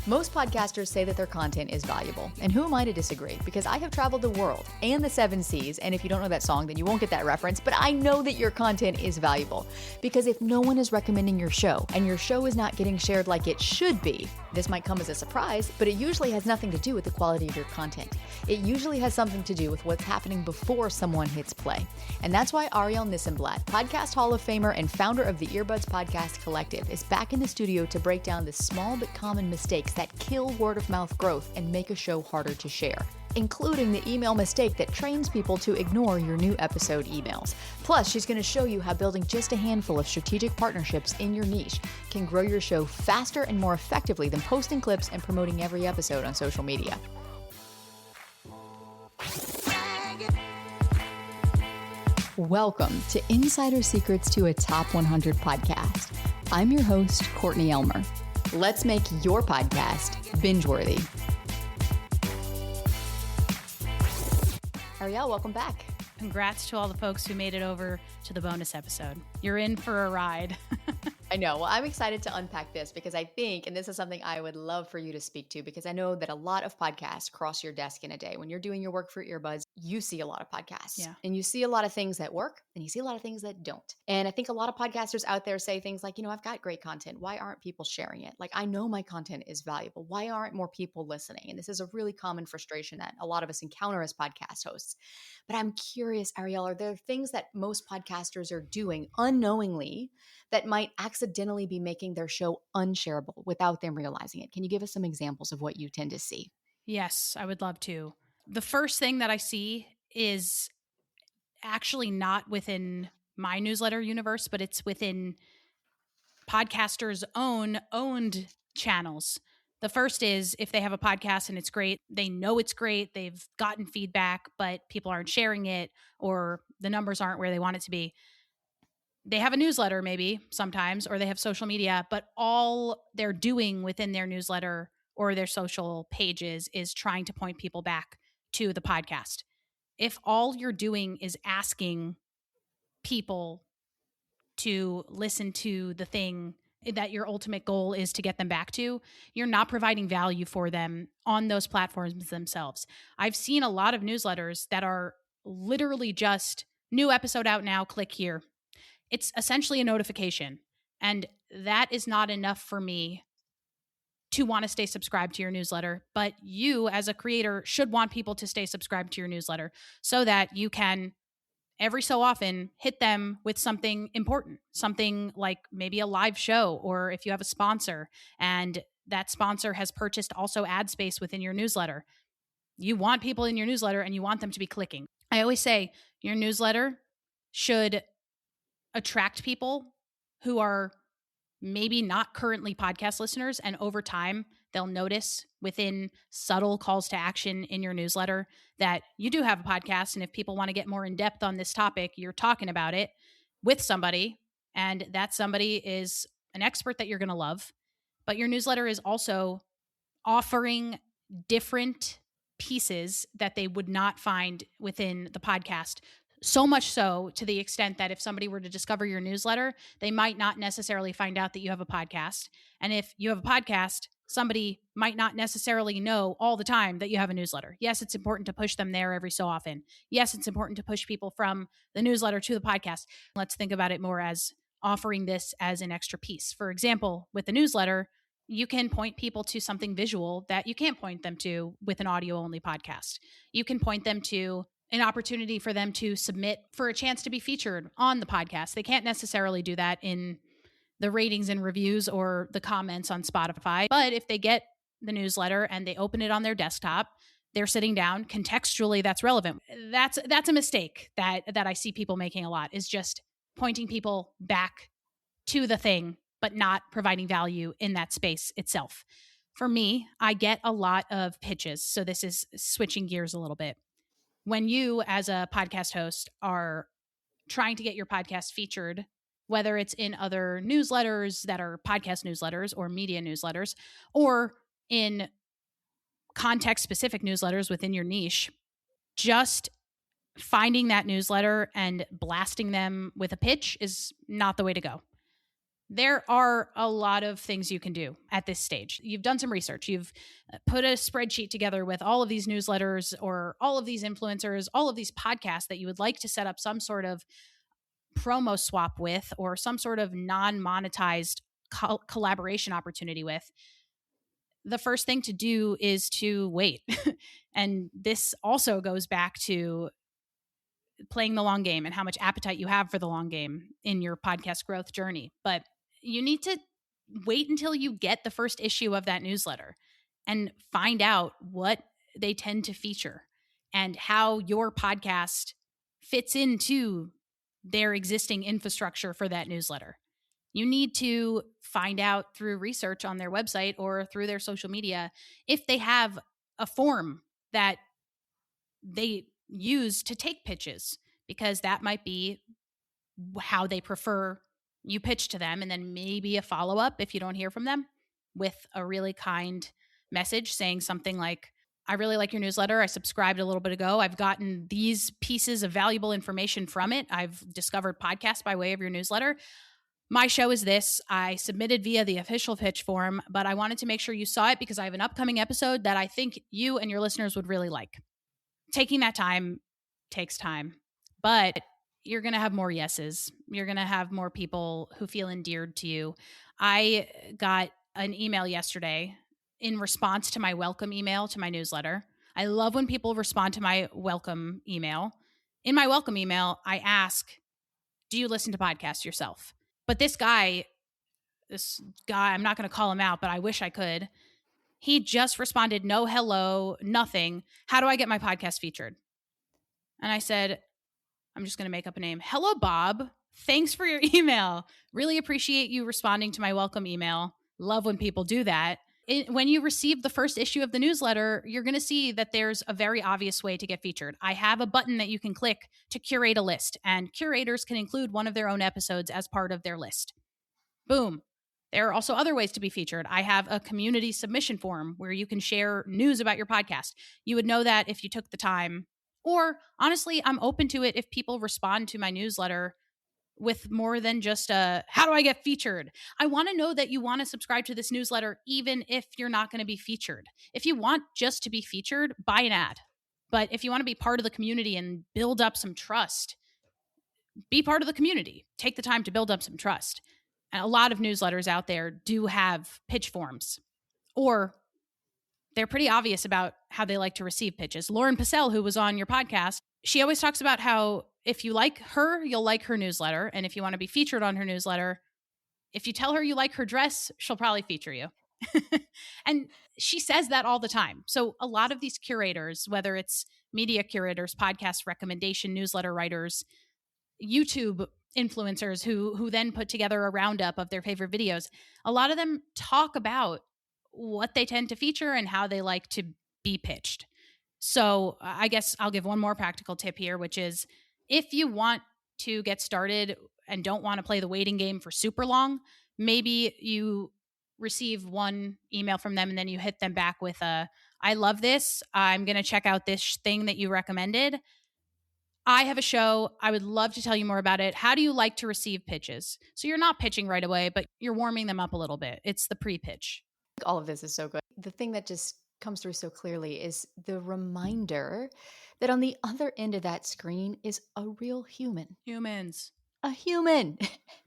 Most podcasters say that their content is valuable, and who am I to disagree? Because I have traveled the world and the seven seas, and if you don't know that song, then you won't get that reference, but I know that your content is valuable. Because if no one is recommending your show, and your show is not getting shared like it should be, this might come as a surprise, but it usually has nothing to do with the quality of your content. It usually has something to do with what's happening before someone hits play. And that's why Arielle Nissenblatt, Podcast Hall of Famer and founder of the Earbuds Podcast Collective, is back in the studio to break down the small but common mistakes that kill word-of-mouth growth and make a show harder to share, including the email mistake that trains people to ignore your new episode emails. Plus, she's going to show you how building just a handful of strategic partnerships in your niche can grow your show faster and more effectively than posting clips and promoting every episode on social media. Welcome to Insider Secrets to a Top 100 podcast. I'm your host, Courtney Elmer. Let's make your podcast binge-worthy. Arielle, welcome back. Congrats to all the folks who made it over to the bonus episode. You're in for a ride. I know. Well, I'm excited to unpack this because I think, and this is something I would love for you to speak to, because I know that a lot of podcasts cross your desk in a day. When you're doing your work for earbuds, you see a lot of podcasts. Yeah. And you see a lot of things that work and you see a lot of things that don't. And I think a lot of podcasters out there say things like, I've got great content. Why aren't people sharing it? Like, I know my content is valuable. Why aren't more people listening? And this is a really common frustration that a lot of us encounter as podcast hosts. But I'm curious, Arielle, are there things that most podcasters are doing unknowingly that might accidentally be making their show unshareable without them realizing it? Can you give us some examples of what you tend to see? Yes, I would love to. The first thing that I see is actually not within my newsletter universe, but it's within podcasters' owned channels. The first is if they have a podcast and it's great, they know it's great, they've gotten feedback, but people aren't sharing it or the numbers aren't where they want it to be. They have a newsletter maybe sometimes, or they have social media, but all they're doing within their newsletter or their social pages is trying to point people back to the podcast. If all you're doing is asking people to listen to the thing that your ultimate goal is to get them back to, you're not providing value for them on those platforms themselves. I've seen a lot of newsletters that are literally just new episode out now, click here. It's essentially a notification. And that is not enough for me to want to stay subscribed to your newsletter. But you as a creator should want people to stay subscribed to your newsletter so that you can every so often hit them with something important, something like maybe a live show, or if you have a sponsor and that sponsor has purchased also ad space within your newsletter. You want people in your newsletter and you want them to be clicking. I always say your newsletter should attract people who are maybe not currently podcast listeners, and over time they'll notice within subtle calls to action in your newsletter that you do have a podcast, and if people want to get more in depth on this topic, you're talking about it with somebody, and that somebody is an expert that you're going to love. But your newsletter is also offering different pieces that they would not find within the podcast. So much so to the extent that if somebody were to discover your newsletter, they might not necessarily find out that you have a podcast. And if you have a podcast, somebody might not necessarily know all the time that you have a newsletter. Yes, it's important to push them there every so often. Yes, it's important to push people from the newsletter to the podcast. Let's think about it more as offering this as an extra piece. For example, with the newsletter, you can point people to something visual that you can't point them to with an audio-only podcast. You can point them to an opportunity for them to submit for a chance to be featured on the podcast. They can't necessarily do that in the ratings and reviews or the comments on Spotify. But if they get the newsletter and they open it on their desktop, they're sitting down, contextually that's relevant. That's a mistake that I see people making a lot, is just pointing people back to the thing, but not providing value in that space itself. For me, I get a lot of pitches. So this is switching gears a little bit. When you, as a podcast host, are trying to get your podcast featured, whether it's in other newsletters that are podcast newsletters or media newsletters, or in context-specific newsletters within your niche, just finding that newsletter and blasting them with a pitch is not the way to go. There are a lot of things you can do at this stage. You've done some research. You've put a spreadsheet together with all of these newsletters or all of these influencers, all of these podcasts that you would like to set up some sort of promo swap with or some sort of non-monetized collaboration opportunity with. The first thing to do is to wait. And this also goes back to playing the long game and how much appetite you have for the long game in your podcast growth journey. But you need to wait until you get the first issue of that newsletter and find out what they tend to feature and how your podcast fits into their existing infrastructure for that newsletter. You need to find out through research on their website or through their social media if they have a form that they use to take pitches, because that might be how they prefer you pitch to them. And then maybe a follow-up if you don't hear from them with a really kind message saying something like, I really like your newsletter. I subscribed a little bit ago. I've gotten these pieces of valuable information from it. I've discovered podcasts by way of your newsletter. My show is this. I submitted via the official pitch form, but I wanted to make sure you saw it because I have an upcoming episode that I think you and your listeners would really like. Taking that time takes time, but you're going to have more yeses. You're going to have more people who feel endeared to you. I got an email yesterday in response to my welcome email to my newsletter. I love when people respond to my welcome email. In my welcome email, I ask, do you listen to podcasts yourself? But this guy, I'm not going to call him out, but I wish I could. He just responded, no, hello, nothing. How do I get my podcast featured? And I said, I'm just going to make up a name. Hello, Bob. Thanks for your email. Really appreciate you responding to my welcome email. Love when people do that. When you receive the first issue of the newsletter, you're going to see that there's a very obvious way to get featured. I have a button that you can click to curate a list, and curators can include one of their own episodes as part of their list. Boom. There are also other ways to be featured. I have a community submission form where you can share news about your podcast. You would know that if you took the time. Or honestly, I'm open to it if people respond to my newsletter with more than just a, how do I get featured? I want to know that you want to subscribe to this newsletter, even if you're not going to be featured. If you want just to be featured, buy an ad. But if you want to be part of the community and build up some trust, be part of the community. Take the time to build up some trust. And a lot of newsletters out there do have pitch forms, or they're pretty obvious about how they like to receive pitches. Lauren Passell, who was on your podcast, she always talks about how if you like her, you'll like her newsletter. And if you want to be featured on her newsletter, if you tell her you like her dress, she'll probably feature you. And she says that all the time. So a lot of these curators, whether it's media curators, podcast recommendation, newsletter writers, YouTube influencers who then put together a roundup of their favorite videos, a lot of them talk about what they tend to feature and how they like to be pitched. So I guess I'll give one more practical tip here, which is if you want to get started and don't want to play the waiting game for super long, maybe you receive one email from them and then you hit them back with a, I love this. I'm going to check out this thing that you recommended. I have a show. I would love to tell you more about it. How do you like to receive pitches? So you're not pitching right away, but you're warming them up a little bit. It's the pre-pitch. All of this is so good. The thing that just comes through so clearly is the reminder that on the other end of that screen is a real human. Humans. A human.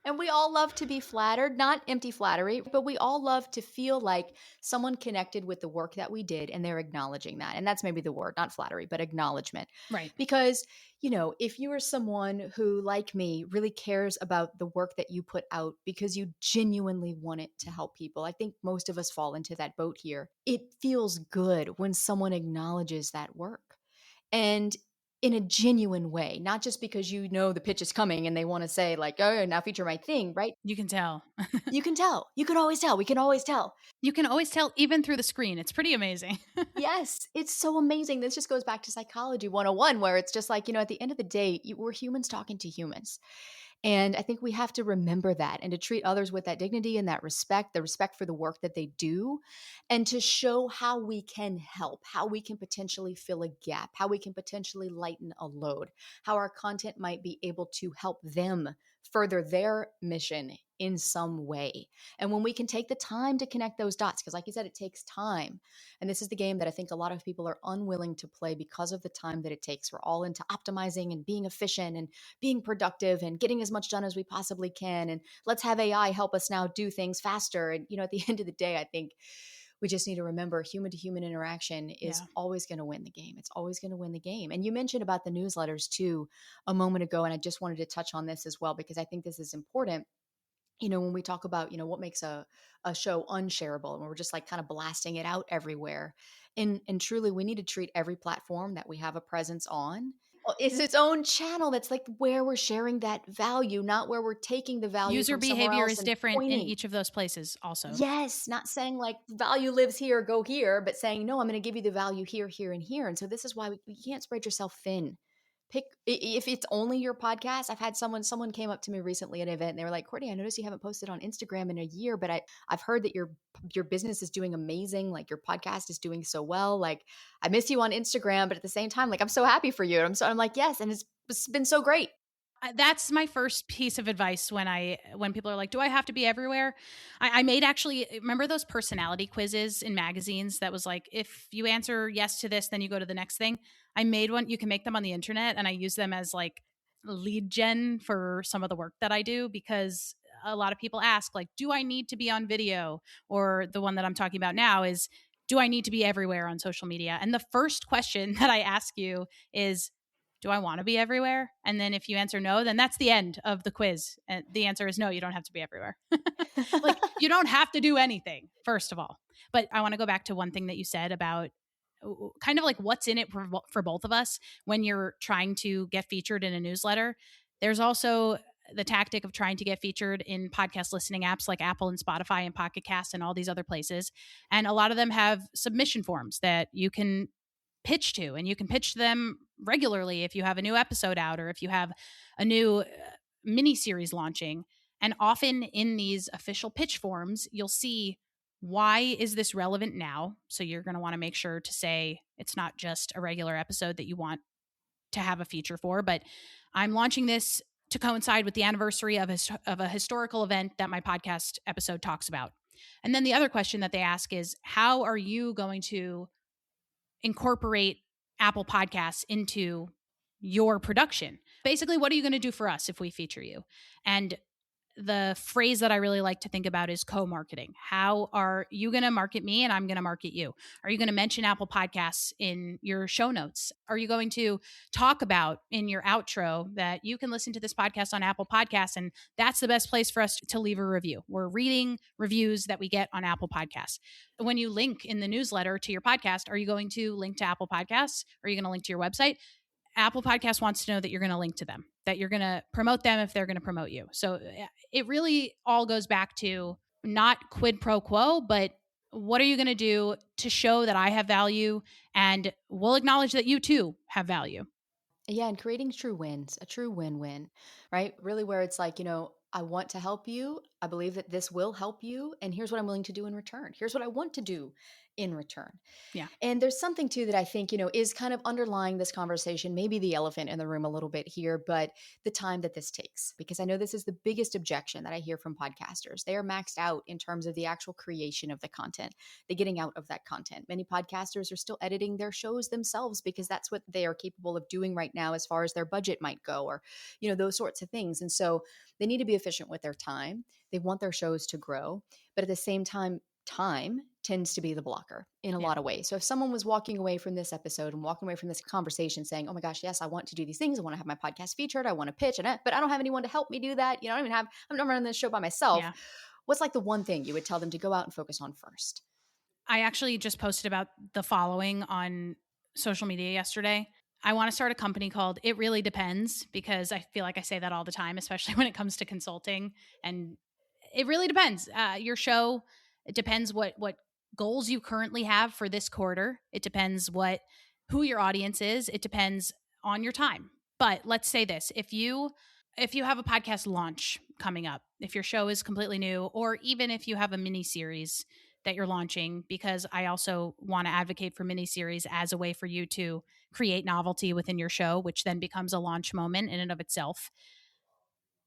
And we all love to be flattered, not empty flattery, but we all love to feel like someone connected with the work that we did and they're acknowledging that. And that's maybe the word, not flattery, but acknowledgement. Right. Because, you know, if you are someone who, like me, really cares about the work that you put out because you genuinely want it to help people, I think most of us fall into that boat here. It feels good when someone acknowledges that work. And in a genuine way, not just because you know the pitch is coming and they want to say like, oh, now feature my thing, right? You can tell. You can tell. You can always tell. We can always tell. You can always tell even through the screen. It's pretty amazing. Yes, it's so amazing. This just goes back to Psychology 101, where it's just like, you know, at the end of the day, we're humans talking to humans. And I think we have to remember that and to treat others with that dignity and that respect, the respect for the work that they do, and to show how we can help, how we can potentially fill a gap, how we can potentially lighten a load, how our content might be able to help them further their mission in some way. And when we can take the time to connect those dots, because like you said, it takes time. And this is the game that I think a lot of people are unwilling to play because of the time that it takes. We're all into optimizing and being efficient and being productive and getting as much done as we possibly can. And let's have AI help us now do things faster. And, at the end of the day, I think we just need to remember human to human interaction is always going to win the game. It's always going to win the game. And you mentioned about the newsletters too a moment ago. And I just wanted to touch on this as well, because I think this is important. When we talk about, what makes a show unshareable, and we're just like kind of blasting it out everywhere. And truly, we need to treat every platform that we have a presence on is its own channel. That's like where we're sharing that value, not where we're taking the value User from somewhere behavior else is and different in pointing. each of those places also. Yes, not saying like value lives here, go here, but saying, no, I'm going to give you the value here, here, and here. And so this is why you can't spread yourself thin. If it's only your podcast. I've had someone came up to me recently at an event and they were like, Courtney, I noticed you haven't posted on Instagram in a year, but I've heard that your business is doing amazing. Like your podcast is doing so well. Like I miss you on Instagram, but at the same time, like I'm so happy for you. And I'm like, yes. And it's been so great. That's my first piece of advice when people are like, do I have to be everywhere? I made actually, remember those personality quizzes in magazines that was like, if you answer yes to this, then you go to the next thing. I made one. You can make them on the internet, and I use them as like lead gen for some of the work that I do, because a lot of people ask like, do I need to be on video? Or the one that I'm talking about now is, do I need to be everywhere on social media? And the first question that I ask you is, do I want to be everywhere? And then if you answer no, then that's the end of the quiz. And the answer is no, you don't have to be everywhere. Like you don't have to do anything, first of all. But I want to go back to one thing that you said about kind of like what's in it for both of us when you're trying to get featured in a newsletter. There's also the tactic of trying to get featured in podcast listening apps like Apple and Spotify and Pocket Cast and all these other places. And a lot of them have submission forms that you can pitch to, and you can pitch them regularly if you have a new episode out or if you have a new mini series launching. And often in these official pitch forms, you'll see, why is this relevant now? So you're going to want to make sure to say it's not just a regular episode that you want to have a feature for, but I'm launching this to coincide with the anniversary of a historical event that my podcast episode talks about. And then the other question that they ask is, how are you going to incorporate Apple Podcasts into your production? Basically, what are you going to do for us if we feature you? And the phrase that I really like to think about is co-marketing. How are you going to market me and I'm going to market you? Are you going to mention Apple Podcasts in your show notes? Are you going to talk about in your outro that you can listen to this podcast on Apple Podcasts and that's the best place for us to leave a review? We're reading reviews that we get on Apple Podcasts. When you link in the newsletter to your podcast, are you going to link to Apple Podcasts? Are you going to link to your website? Apple Podcast wants to know that you're going to link to them, that you're going to promote them if they're going to promote you. So it really all goes back to not quid pro quo, but what are you going to do to show that I have value, and we'll acknowledge that you too have value. Yeah, and creating true wins, a true win-win, right? Really where it's like, I want to help you. I believe that this will help you. And here's what I'm willing to do in return. Here's what I want to do in return. Yeah. And there's something too that I think, is kind of underlying this conversation, maybe the elephant in the room a little bit here, but the time that this takes, because I know this is the biggest objection that I hear from podcasters. They are maxed out in terms of the actual creation of the content, the getting out of that content. Many podcasters are still editing their shows themselves because that's what they are capable of doing right now as far as their budget might go, or, those sorts of things. And so they need to be efficient with their time. They want their shows to grow, but at the same time tends to be the blocker in a lot of ways. So if someone was walking away from this episode and walking away from this conversation saying, oh my gosh, yes, I want to do these things. I want to have my podcast featured. I want to pitch, but I don't have anyone to help me do that. I'm not running this show by myself. Yeah. What's like the one thing you would tell them to go out and focus on first? I actually just posted about the following on social media yesterday. I want to start a company called It Really Depends, because I feel like I say that all the time, especially when it comes to consulting. And it really depends. Your show, it depends what goals you currently have for this quarter. It depends who your audience is. It depends on your time. But let's say this, if you have a podcast launch coming up, if your show is completely new, or even if you have a mini series that you're launching, because I also want to advocate for mini series as a way for you to create novelty within your show, which then becomes a launch moment in and of itself.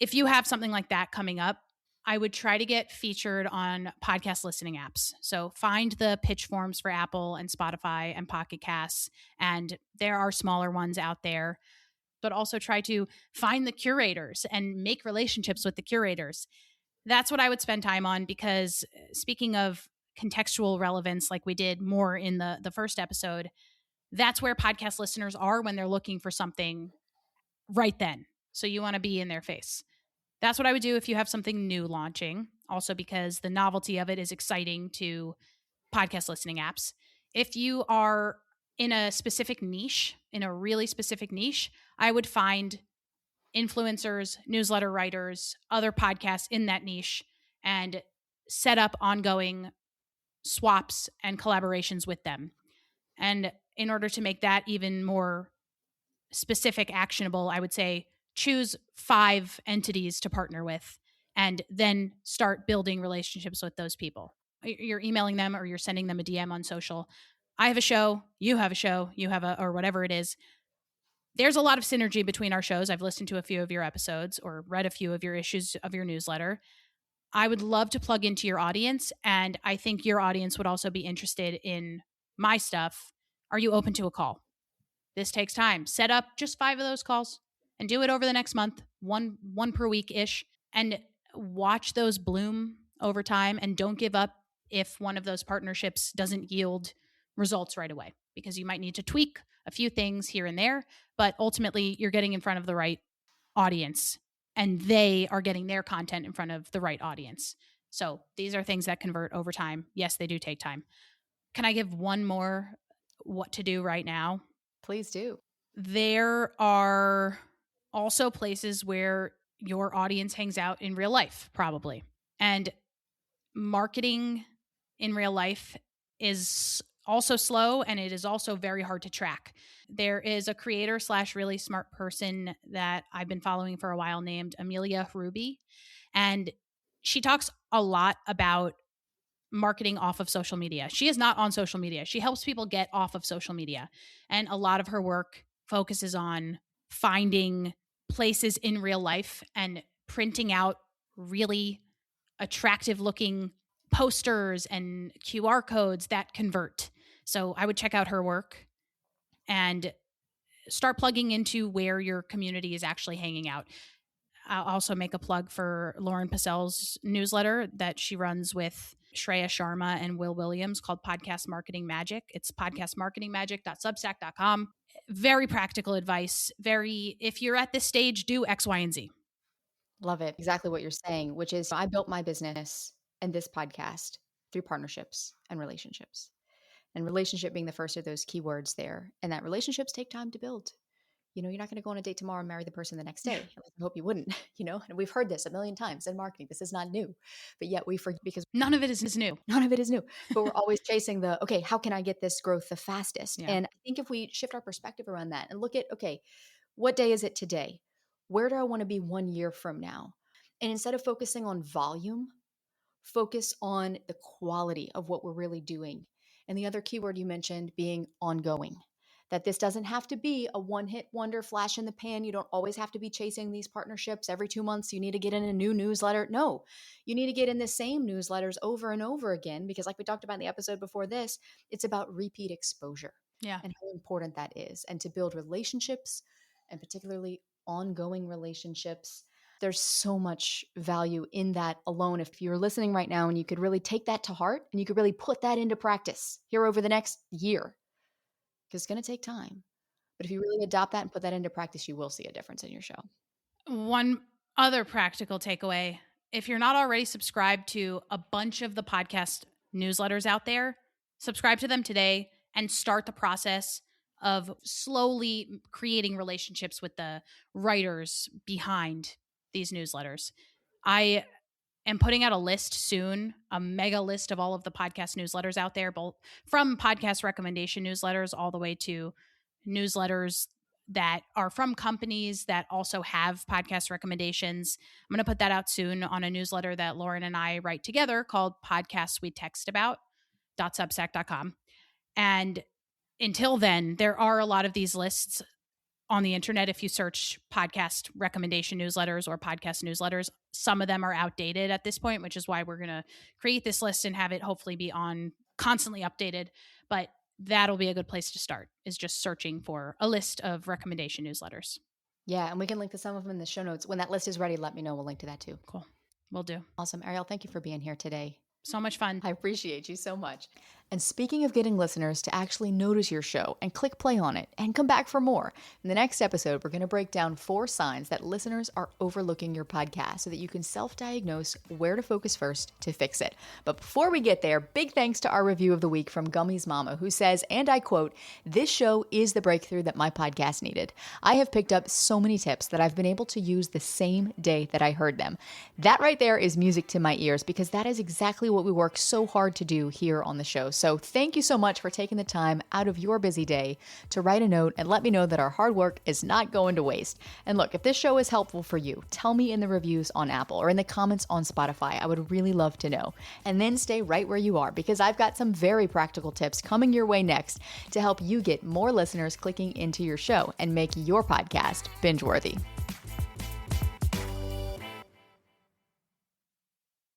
if you have something like that coming up, I would try to get featured on podcast listening apps. So find the pitch forms for Apple and Spotify and Pocket Casts, and there are smaller ones out there, but also try to find the curators and make relationships with the curators. That's what I would spend time on, because speaking of contextual relevance, like we did more in the first episode, that's where podcast listeners are when they're looking for something right then. So you want to be in their face. That's what I would do if you have something new launching. Also, because the novelty of it is exciting to podcast listening apps. If you are in a specific niche, in a really specific niche, I would find influencers, newsletter writers, other podcasts in that niche, and set up ongoing swaps and collaborations with them. And in order to make that even more specific, actionable, I would say choose 5 entities to partner with and then start building relationships with those people. You're emailing them or you're sending them a DM on social. I have a show, you have a show, you have or whatever it is. There's a lot of synergy between our shows. I've listened to a few of your episodes or read a few of your issues of your newsletter. I would love to plug into your audience, and I think your audience would also be interested in my stuff. Are you open to a call? This takes time. Set up just 5 of those calls and do it over the next month, one per week-ish, and watch those bloom over time, and don't give up if one of those partnerships doesn't yield results right away, because you might need to tweak a few things here and there, but ultimately you're getting in front of the right audience and they are getting their content in front of the right audience. So these are things that convert over time. Yes, they do take time. Can I give one more what to do right now? Please do. There are also places where your audience hangs out in real life, probably. And marketing in real life is also slow, and it is also very hard to track. There is a creator / really smart person that I've been following for a while named Amelia Ruby, and she talks a lot about marketing off of social media. She is not on social media. She helps people get off of social media, and a lot of her work focuses on finding places in real life and printing out really attractive looking posters and QR codes that convert. So I would check out her work and start plugging into where your community is actually hanging out. I'll also make a plug for Lauren Passel's newsletter that she runs with Shreya Sharma and Will Williams called Podcast Marketing Magic. It's podcastmarketingmagic.substack.com. Very practical advice. If you're at this stage, do X, Y, and Z. Love it. Exactly what you're saying, which is I built my business and this podcast through partnerships and relationships. And relationship being the first of those keywords there. And that relationships take time to build. You're not going to go on a date tomorrow and marry the person the next day. I hope you wouldn't, and we've heard this a million times in marketing. This is not new, but yet we forget, because none of it is new. None of it is new, but we're always chasing okay, how can I get this growth the fastest? Yeah. And I think if we shift our perspective around that and look at, okay, what day is it today? Where do I want to be 1 year from now? And instead of focusing on volume, focus on the quality of what we're really doing. And the other keyword you mentioned being ongoing. That this doesn't have to be a one-hit wonder, flash in the pan. You don't always have to be chasing these partnerships. Every 2 months, you need to get in a new newsletter. No, you need to get in the same newsletters over and over again, because like we talked about in the episode before this, it's about repeat exposure. Yeah. And how important that is. And to build relationships, and particularly ongoing relationships, there's so much value in that alone. If you're listening right now and you could really take that to heart and you could really put that into practice here over the next year, because it's going to take time. But if you really adopt that and put that into practice, you will see a difference in your show. One other practical takeaway: if you're not already subscribed to a bunch of the podcast newsletters out there, subscribe to them today and start the process of slowly creating relationships with the writers behind these newsletters. I am putting out a list soon, a mega list of all of the podcast newsletters out there, both from podcast recommendation newsletters all the way to newsletters that are from companies that also have podcast recommendations. I'm going to put that out soon on a newsletter that Lauren and I write together called Podcasts We Text About.substack.com. And until then, there are a lot of these lists on the internet, if you search podcast recommendation newsletters or podcast newsletters, some of them are outdated at this point, which is why we're going to create this list and have it hopefully be on constantly updated. But that'll be a good place to start, is just searching for a list of recommendation newsletters. Yeah, and we can link to some of them in the show notes. When that list is ready, let me know. We'll link to that too. Cool. Will do. Awesome. Arielle, thank you for being here today. So much fun. I appreciate you so much. And speaking of getting listeners to actually notice your show and click play on it and come back for more, in the next episode, we're going to break down 4 signs that listeners are overlooking your podcast so that you can self-diagnose where to focus first to fix it. But before we get there, big thanks to our review of the week from Gummy's Mama, who says, and I quote, "This show is the breakthrough that my podcast needed. I have picked up so many tips that I've been able to use the same day that I heard them." That right there is music to my ears, because that is exactly what we work so hard to do here on the show. So thank you so much for taking the time out of your busy day to write a note and let me know that our hard work is not going to waste. And look, if this show is helpful for you, tell me in the reviews on Apple or in the comments on Spotify. I would really love to know. And then stay right where you are, because I've got some very practical tips coming your way next to help you get more listeners clicking into your show and make your podcast binge-worthy.